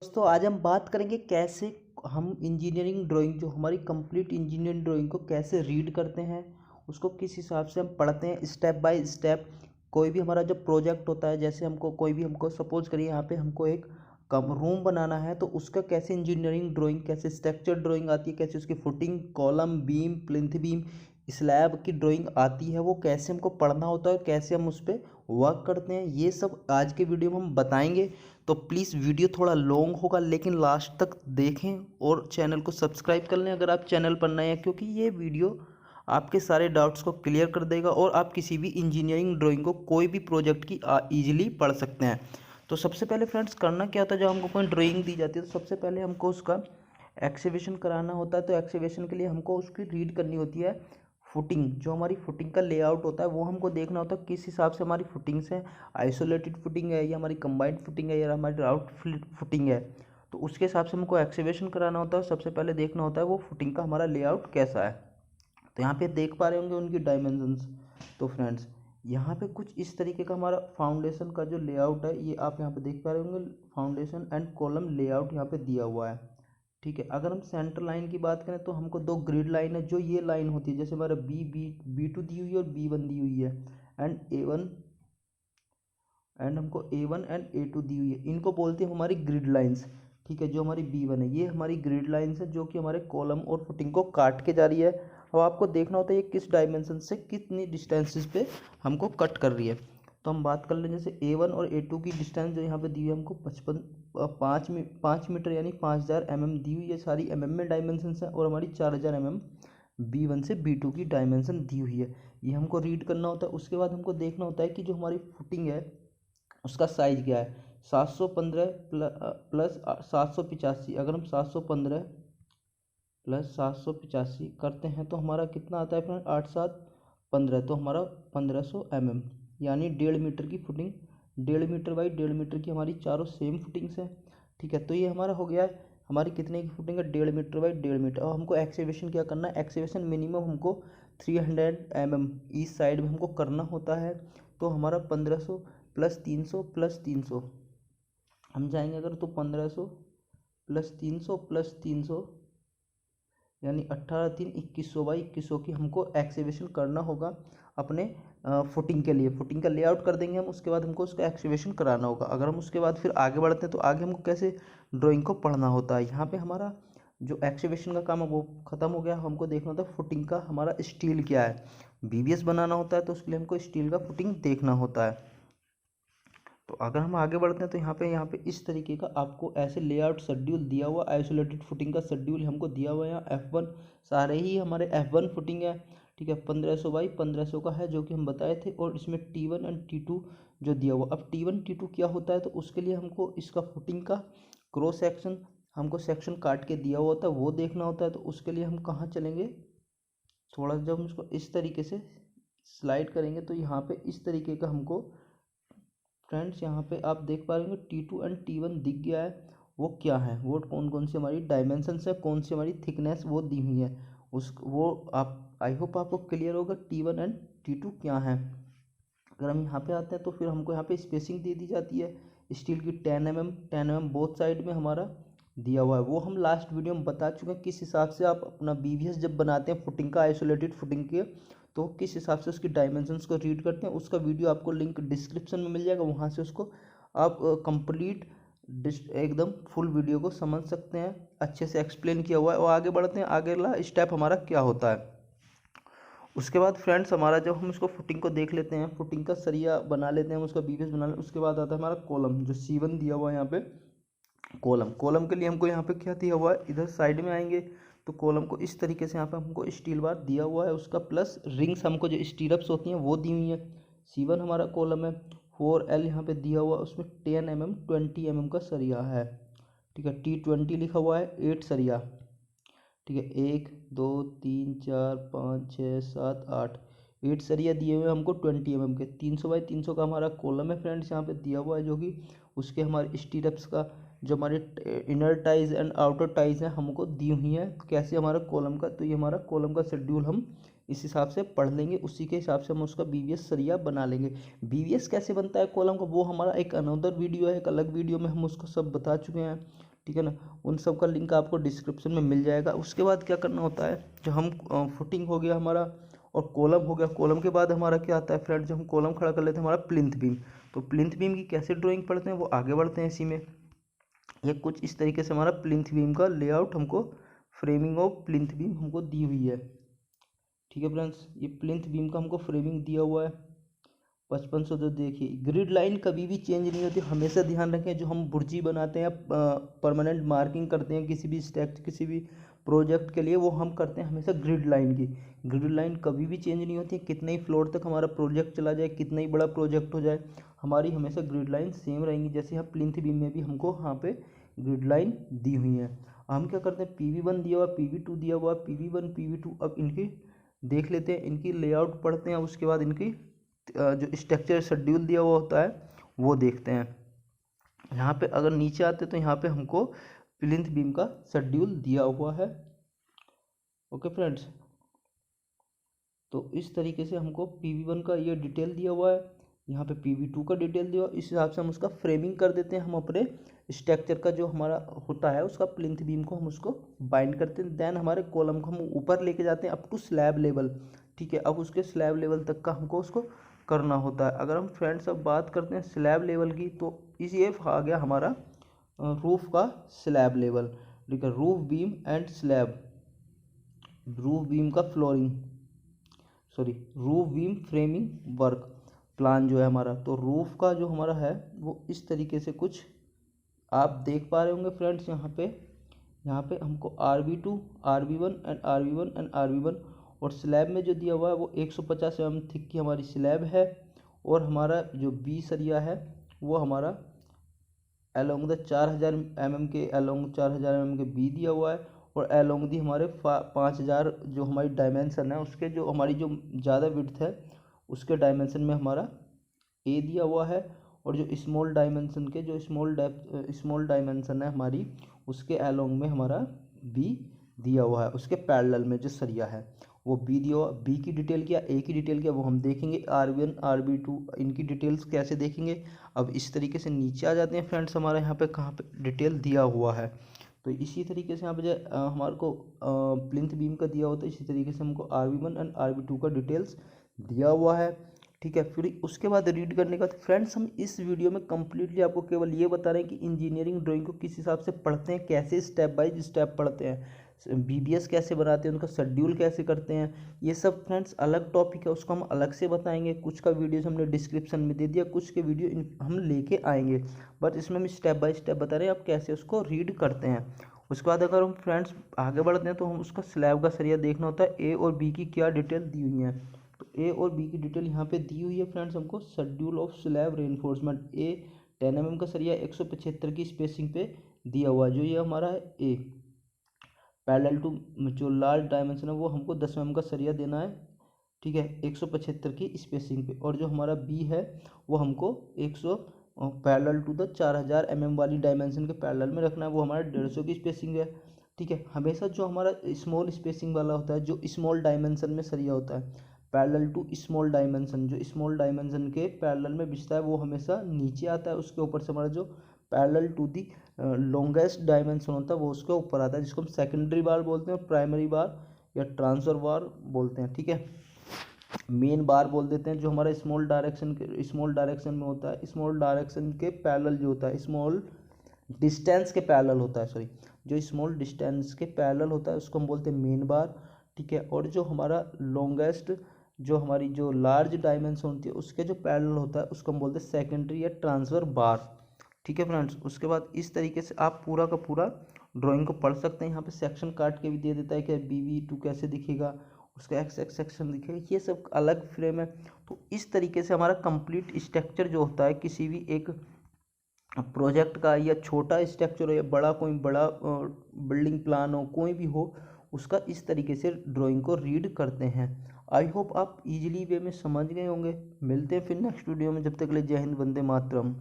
दोस्तों आज हम बात करेंगे कैसे हम इंजीनियरिंग ड्राइंग जो हमारी कंप्लीट इंजीनियरिंग ड्राइंग को कैसे रीड करते हैं, उसको किस हिसाब से हम पढ़ते हैं स्टेप बाय स्टेप। कोई भी हमारा जो प्रोजेक्ट होता है, जैसे हमको सपोज करिए यहाँ पे हमको एक कम रूम बनाना है, तो उसका कैसे इंजीनियरिंग ड्राइंग, कैसे स्ट्रक्चर ड्राइंग आती है, कैसे उसकी footing, column, beam, plinth beam, slab की ड्राइंग आती है, वो कैसे हमको पढ़ना होता है, कैसे हम उस पर वर्क करते हैं, ये सब आज के वीडियो में हम बताएंगे। तो प्लीज़ वीडियो थोड़ा लॉन्ग होगा लेकिन लास्ट तक देखें और चैनल को सब्सक्राइब कर लें अगर आप चैनल पर नए हैं, क्योंकि ये वीडियो आपके सारे डाउट्स को क्लियर कर देगा और आप किसी भी इंजीनियरिंग ड्राइंग को कोई भी प्रोजेक्ट की ईजिली पढ़ सकते हैं। तो सबसे पहले फ्रेंड्स करना क्या होता है, जब हमको कोई ड्राइंग दी जाती है तो सबसे पहले हमको उसका एक्सीबिशन कराना होता है। तो एक्सीबिशन के लिए हमको उसकी रीड करनी होती है फुटिंग, जो हमारी फुटिंग का लेआउट होता है वो हमको देखना होता है किस हिसाब से हमारी फुटिंग्स है, आइसोलेटेड फुटिंग है या हमारी कंबाइंड फुटिंग है या हमारी राउट फुटिंग है। तो उसके हिसाब से हमको एक्सीबिशन कराना होता है। सबसे पहले देखना होता है वो फुटिंग का हमारा लेआउट कैसा है। तो यहाँ पे देख पा रहे होंगे उनकी डायमेंशंस। तो फ्रेंड्स यहाँ पे कुछ इस तरीके का हमारा फाउंडेशन का जो लेआउट है, ये आप यहाँ पे देख पा रहे होंगे, फाउंडेशन एंड कॉलम लेआउट यहाँ पे दिया हुआ है। ठीक है, अगर हम सेंटर लाइन की बात करें तो हमको दो ग्रिड लाइन है, जो ये लाइन होती है, जैसे हमारा बी टू दी हुई है और B1 दी हुई है, एंड हमको A1 एंड A2 दी हुई है, इनको बोलते हैं हमारी ग्रिड लाइंस। ठीक है, जो हमारी B1 है ये हमारी ग्रिड लाइंस है, जो कि हमारे कॉलम और फुटिंग को काट के जा रही है। अब आपको देखना होता है ये किस डायमेंशन से कितनी डिस्टेंसेस पे हमको कट कर रही है। तो हम बात कर लें, जैसे A1 और A2 की डिस्टेंस जो यहाँ पे दी हुई है हमको 5 मीटर यानी 5000 mm दी हुई है, सारी mm में डायमेंशन है, और हमारी 4000 mm B1 से B2 की डायमेंशन दी हुई है। ये हमको रीड करना होता है। उसके बाद हमको देखना होता है कि जो हमारी फुटिंग है उसका साइज क्या है। 715 प्लस 785, अगर हम 715 प्लस 785 करते हैं तो हमारा कितना आता है फ्रेंड, 8 7 15, तो हमारा 1500 mm यानी 1.5 मीटर की फुटिंग, 1.5 मीटर बाई 1.5 मीटर की हमारी चारों सेम फुटिंग्स हैं। ठीक है, तो ये हमारा हो गया है, हमारी कितने की फुटिंग है, 1.5 मीटर बाई 1.5 मीटर। और हमको एक्सीवेशन क्या करना है, एक्सीवेशन मिनिमम हमको 300 mm ईच साइड में हमको करना होता है। तो हमारा 1500 प्लस 300 प्लस 300 हम जाएंगे अगर, तो 1500 प्लस 300 प्लस 300 यानी 18 3 2100 बाई 2100 की हमको एक्सीवेशन करना होगा अपने फुटिंग के लिए। फुटिंग का लेआउट कर देंगे हम, उसके बाद हमको उसका एक्सीवेशन कराना होगा। अगर हम उसके बाद फिर आगे बढ़ते हैं तो आगे हमको कैसे ड्राइंग को पढ़ना होता है। यहाँ पे हमारा जो एक्सीवेशन का काम है वो ख़त्म हो गया। हमको देखना होता है फुटिंग का हमारा स्टील क्या है, BBS बनाना होता है, तो उसके लिए हमको स्टील का फुटिंग देखना होता है। तो अगर हम आगे बढ़ते हैं तो यहाँ पे इस तरीके का आपको ऐसे लेआउट शेड्यूल दिया हुआ, आइसोलेटेड फुटिंग का शेड्यूल हमको दिया हुआ है। यहाँ F1 सारे ही हमारे F1 फुटिंग है। ठीक है, 1500 बाई 1500 का है, जो कि हम बताए थे, और इसमें T1 एंड T2 जो दिया हुआ। अब T1 T2 क्या होता है, तो उसके लिए हमको इसका फुटिंग का क्रॉस सेक्शन, हमको सेक्शन काट के दिया हुआ होता है, वो देखना होता है। तो उसके लिए हम कहाँ चलेंगे, थोड़ा जब हम इसको इस तरीके से स्लाइड करेंगे तो यहाँ पे इस तरीके का हमको फ्रेंड्स यहाँ पे आप देख पा रहे होंगे T2 एंड T1 दिख गया है। वो क्या है, वो कौन कौन सी हमारी डायमेंशंस है, कौन सी हमारी थिकनेस वो दी हुई है, उस वो आप आई होप आपको क्लियर होगा T1 एंड T2 क्या है। अगर हम यहाँ पे आते हैं तो फिर हमको यहाँ पे स्पेसिंग दे दी जाती है स्टील की 10 mm बोथ साइड में हमारा दिया हुआ है। वो हम लास्ट वीडियो में बता चुके हैं किस हिसाब से आप अपना BBS जब बनाते हैं फुटिंग का, आइसोलेटेड फुटिंग के, तो किस हिसाब से उसकी डायमेंशंस को रीड करते हैं। उसका वीडियो आपको लिंक डिस्क्रिप्शन में मिल जाएगा, वहाँ से उसको आप कंप्लीट एकदम फुल वीडियो को समझ सकते हैं, अच्छे से एक्सप्लेन किया हुआ है। और आगे बढ़ते हैं, अगला स्टेप हमारा क्या होता है। उसके बाद फ्रेंड्स हमारा जब हम इसको फुटिंग को देख लेते हैं, फुटिंग का सरिया बना लेते हैं, हम उसका BBS बना लेते हैं, उसके बाद आता है हमारा कॉलम, जो C1 दिया हुआ है यहाँ पे। कॉलम के लिए हमको यहाँ पे क्या दिया हुआ है, इधर साइड में आएंगे तो कॉलम को इस तरीके से यहाँ पे हमको स्टील बार दिया हुआ है, उसका प्लस रिंग्स हमको जो स्टीरअप्स होती हैं वो दी हुई हैं। C1 हमारा कॉलम है, 4L यहाँ पे दिया हुआ है, उसमें 10 mm 20 mm का सरिया है। ठीक है, T20 लिखा हुआ है, 8 सरिया। ठीक है, 1 2 3 4 5 6 7 8, 8 सरिया दिए हुए हमको 20 mm के। 300 बाई 300 का हमारा कॉलम है फ्रेंड्स, यहाँ पे दिया हुआ है, जो कि उसके हमारे स्टीरअप्स का जो हमारे inner ties and outer ties हैं हमको दी हुई हैं। कैसे हमारा कॉलम का, तो ये हमारा कॉलम का शेड्यूल हम इस हिसाब से पढ़ लेंगे, उसी के हिसाब से हम उसका BBS सरिया बना लेंगे। BBS कैसे बनता है कॉलम का, वो हमारा एक अनदर वीडियो है, एक अलग वीडियो में हम उसको सब बता चुके हैं। ठीक है ना। उन सब का लिंक आपको डिस्क्रिप्शन में मिल जाएगा। उसके बाद क्या करना होता है, जो हम फुटिंग हो गया हमारा और कॉलम हो गया, कॉलम के बाद हमारा क्या आता है फ्रेंड, जब हम कॉलम खड़ा कर लेते हैं हमारा प्लिंथ बीम। तो प्लिंथ बीम की कैसे ड्राइंग पढ़ते हैं वो आगे बढ़ते हैं इसी में। ये कुछ इस तरीके से हमारा प्लिंथ बीम का लेआउट हमको, फ्रेमिंग ऑफ प्लिंथ बीम हमको दी हुई है। ठीक है फ्रेंड्स, ये प्लिंथ बीम का हमको फ्रेमिंग दिया हुआ है 5500। तो देखिए ग्रिड लाइन कभी भी चेंज नहीं होती, हमेशा ध्यान रखें। जो हम बुर्जी बनाते हैं या परमानेंट मार्किंग करते हैं किसी भी स्ट्रक्चर, किसी भी प्रोजेक्ट के लिए, वो हम करते हैं हमेशा ग्रिड लाइन की। ग्रिड लाइन कभी भी चेंज नहीं होती है, कितने ही फ्लोर तक हमारा प्रोजेक्ट चला जाए, कितना ही बड़ा प्रोजेक्ट हो जाए, हमारी हमेशा ग्रिड लाइन सेम रहेंगी। जैसे यहाँ प्लिंथ बीम में भी हमको यहाँ पे ग्रिड लाइन दी हुई है। हम क्या करते हैं, PV1 दिया हुआ, PV2 दिया हुआ, PV1 PV2, अब इनकी देख लेते हैं, इनकी लेआउट पढ़ते हैं, उसके बाद इनकी जो स्ट्रक्चर शेड्यूल दिया हुआ होता है वो देखते हैं। यहाँ पे अगर नीचे आते तो यहाँ पे हमको प्लिंथ बीम का शेड्यूल दिया हुआ है। ओके फ्रेंड्स, तो इस तरीके से हमको PV1 का ये डिटेल दिया हुआ है, यहाँ पे PV2 का डिटेल दिया हुआ है। इस हिसाब से हम उसका फ्रेमिंग कर देते हैं। हम अपने स्ट्रक्चर का जो हमारा होता है उसका प्लिंथ बीम को हम उसको बाइंड करते हैं। देन हमारे कॉलम को हम ऊपर लेके जाते हैं अप टू स्लैब लेवल। ठीक है, अब उसके स्लैब लेवल तक का हमको उसको करना होता है। अगर हम फ्रेंड्स अब बात करते हैं स्लैब लेवल की, तो इस ये आ गया हमारा रूफ का स्लैब लेवल। ठीक है, roof beam and slab, roof beam का flooring, sorry roof beam framing work plan जो है हमारा। तो रूफ का जो हमारा है वो इस तरीके से कुछ आप देख पा रहे होंगे फ्रेंड्स। यहाँ पे हमको RB2, RB1 and RB1 and RB1, और स्लैब में जो दिया हुआ है वो 150 mm थिक की हमारी स्लैब है। और हमारा जो बी सरिया है वो हमारा अलोंग द 4000 mm के, अलोंग 4000 mm के बी दिया हुआ है। और अलोंग दी हमारे 5000 जो हमारी डायमेंसन है उसके, जो हमारी जो ज़्यादा विड्थ है उसके डायमेंसन में हमारा ए दिया हुआ है। और जो स्मॉल डायमेंसन के, जो स्मॉल डायमेंसन है हमारी, उसके अलोंग में हमारा बी दिया हुआ है। उसके पैरेलल में जो सरिया है वो बी दिया हुआ। बी की डिटेल क्या, ए की डिटेल क्या, वो हम देखेंगे। RB1 RB2 इनकी डिटेल्स कैसे देखेंगे। अब इस तरीके से नीचे आ जाते हैं फ्रेंड्स, हमारे यहाँ पे कहाँ पे डिटेल दिया हुआ है। तो इसी तरीके से यहाँ पे जो हमारे को प्लिंथ बीम का दिया होता है, इसी तरीके से हमको RB1 एंड RB2 का डिटेल्स दिया हुआ है। ठीक है, फिर उसके बाद रीड करने का फ्रेंड्स, हम इस वीडियो में कम्प्लीटली आपको केवल ये बता रहे हैं कि इंजीनियरिंग ड्राइंग को किस हिसाब से पढ़ते हैं, कैसे स्टेप बाय स्टेप पढ़ते हैं, BBS कैसे बनाते हैं, उनका शेड्यूल कैसे करते हैं। ये सब फ्रेंड्स अलग टॉपिक है, उसको हम अलग से बताएंगे। कुछ का वीडियोस हमने डिस्क्रिप्शन में दे दिया, कुछ के वीडियो हम लेके आएंगे, बट इसमें हम स्टेप बाय स्टेप बता रहे हैं आप कैसे उसको रीड करते हैं। उसके बाद अगर हम फ्रेंड्स आगे बढ़ते हैं तो हम उसका स्लैब का सरिया देखना होता है, A और B की क्या डिटेल दी हुई है। तो A और B की डिटेल यहाँ पे दी हुई है फ्रेंड्स हमको। Schedule of slab reinforcement, A 10 mm का सरिया 175 की स्पेसिंग पे दिया हुआ है, जो ये हमारा है A। पैरेलल टू जो लार्ज डायमेंशन है वो हमको 10 mm का सरिया देना है। ठीक है, 175 की स्पेसिंग पे। और जो हमारा बी है वो हमको 100 पैरेलल टू द 4000 mm वाली डायमेंशन के पैरेलल में रखना है, वो हमारा 150 की स्पेसिंग है। ठीक है, हमेशा जो हमारा स्मॉल स्पेसिंग वाला होता है, जो स्मॉल डायमेंशन में सरिया होता है, पैरेलल टू स्मॉल डायमेंशन, जो स्मॉल डायमेंशन के पैरेलल में बिछता है वो हमेशा नीचे आता है। उसके ऊपर से हमारा जो parallel to the longest dimension होता है वो उसके ऊपर आता है, जिसको हम सेकेंडरी बार बोलते हैं, प्राइमरी बार या ट्रांसफर बार बोलते हैं। ठीक है, मेन बार बोल देते हैं। जो हमारा स्मॉल डायरेक्शन में होता है, स्मॉल डायरेक्शन के पैरेलल जो होता है, स्मॉल डिस्टेंस के पैरेलल होता है, सॉरी, जो स्मॉल डिस्टेंस के पैरेलल होता है उसको हम बोलते हैं मेन बार। ठीक है, और जो हमारा लॉन्गेस्ट, जो हमारी जो लार्ज डायमेंशन होती है उसके जो पैरेलल होता है उसको हम बोलते हैं सेकेंडरी या ट्रांसफर बार। ठीक है फ्रेंड्स, उसके बाद इस तरीके से आप पूरा का पूरा ड्राइंग को पढ़ सकते हैं। यहाँ पे सेक्शन काट के भी दे देता है कि BB2 कैसे दिखेगा, उसका XX सेक्शन दिखेगा, ये सब अलग फ्रेम है। तो इस तरीके से हमारा कंप्लीट स्ट्रक्चर जो होता है किसी भी एक प्रोजेक्ट का, या छोटा स्ट्रक्चर हो या बड़ा, कोई बड़ा बिल्डिंग प्लान हो, कोई भी हो, उसका इस तरीके से ड्राइंग को रीड करते हैं। आई होप आप इजीली वे में समझ गए होंगे। मिलते हैं फिर नेक्स्ट वीडियो में, जब तक के लिए जय हिंद, वंदे मातरम।